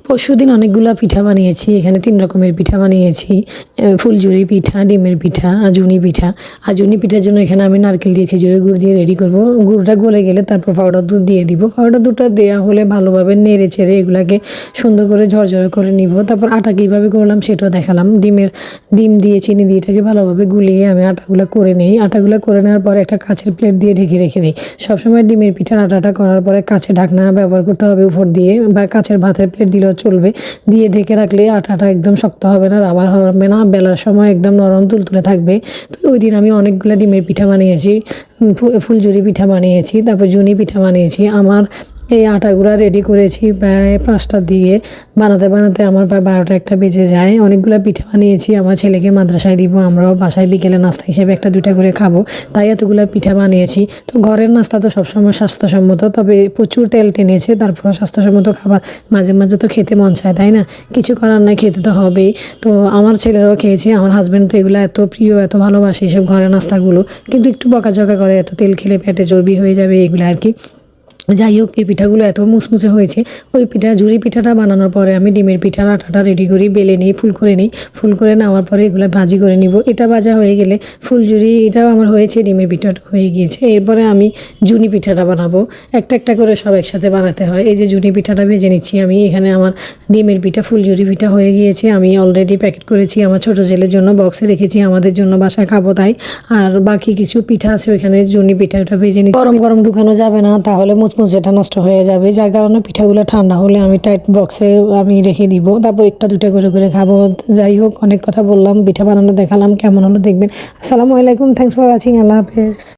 পরশুদিন অনেকগুলা পিঠা বানিয়েছি। এখানে ৩ রকমের পিঠা বানিয়েছি। ফুলঝুরি পিঠা, ডিমের পিঠা, আজুনি পিঠা। আজুনি পিঠার জন্য এখানে আমি নারকেল দিয়ে খেজুরের গুড় দিয়ে রেডি করব। গুড়টা গলে গেলে তারপর পাউডার দুধ দিয়ে দিব। পাউডার দুধটা দেওয়া হলে ভালোভাবে নেড়ে চেড়ে এগুলাকে সুন্দর করে ঝরঝরে করে নিব। তারপর আটা কীভাবে করলাম সেটাও দেখালাম। ডিম দিয়ে চিনি দিয়ে এটাকে ভালোভাবে গুলিয়ে আমি আটাগুলো করে নিই। আটাগুলো করে নেওয়ার পরে একটা কাচের প্লেট দিয়ে ঢেকে রেখে দিই। সবসময় ডিমের পিঠার আটাটা করার পরে কাচের ঢাকনা ব্যবহার করতে হবে উপর দিয়ে, বা কাচের ভাতের প্লেট দিলেও চলবে। দিয়ে ঢেকে রাখলে আটাটা একদম শক্ত হবে না, রাবার হবে না, বেলার সময় একদম নরম তুলতুলে থাকবে। তো ওই দিন আমি অনেকগুলো ডিমের পিঠা বানিয়েছি, ফুলঝুরি পিঠা বানিয়েছি, তারপর জুনি পিঠা বানিয়েছি। আমার এই আটাগুলো রেডি করেছি প্রায় 5টার দিকে। বানাতে বানাতে আমার প্রায় 12টা 1টা বেজে যায়। অনেকগুলো পিঠা বানিয়েছি, আমার ছেলেকে মাদ্রাসায় দিব, আমরাও বাসায় বিকেলে নাস্তা হিসেবে 1টা 2টা করে খাবো, তাই এতগুলো পিঠা বানিয়েছি। তো ঘরের নাস্তা তো সবসময় স্বাস্থ্যসম্মত, তবে প্রচুর তেল টেনেছে, তারপর স্বাস্থ্যসম্মত খাবার মাঝে মাঝে তো খেতে মন চায়, তাই না? কিছু করার নাই, খেতে তো হবেই। তো আমার ছেলেরাও খেয়েছে, আমার হাজব্যান্ড তো এগুলো এত প্রিয়, এত ভালোবাসে এসব ঘরের নাস্তাগুলো, কিন্তু একটু বকাঝকা করে, এত তেল খেলে পেটে চর্বি হয়ে যাবে এগুলো আর কি। যাই হোক, এই পিঠাগুলো এত মুচমুচে হয়েছে। ওই ঝুরি পিঠাটা বানানোর পরে আমি ডিমের পিঠার আটাটা রেডি করি, বেলে নিই, ফুল করে নিই। ফুল করে নেওয়ার পরে এগুলো ভাজি করে নিব। এটা ভাজা হয়ে গেলে ফুলঝুরি এটাও আমার হয়েছে, ডিমের পিঠাটা হয়ে গিয়েছে। এরপরে আমি জুনি পিঠাটা বানাবো। একটা একটা করে সব একসাথে বানাতে হয়। এই যে জুনি পিঠাটা ভেজে নিচ্ছি আমি। এখানে আমার ডিমের পিঠা, ফুলঝুরি পিঠা হয়ে গিয়েছে। আমি অলরেডি প্যাকেট করেছি, আমার ছোটো ছেলের জন্য বক্সে রেখেছি, আমাদের জন্য বাসায় খাবো তাই। আর বাকি কিছু পিঠা আছে ওইখানে, জুনি পিঠা ওটা ভেজে নিচ্ছি। গরম গরম ঢুকানো যাবে না, তাহলে মুচমুচেটা নষ্ট হয়ে যাবে, যার কারণে পিঠাগুলো ঠান্ডা হলে আমি টাইট বক্সে আমি রেখে দিব, তারপর 1টা 2টা করে খাবো। যাই হোক, অনেক কথা বললাম, পিঠা বানানো দেখালাম, কেমন হলো দেখবেন। আসসালামু আলাইকুম, থ্যাংকস ফর ওয়াচিং, আল্লাহ হাফেজ।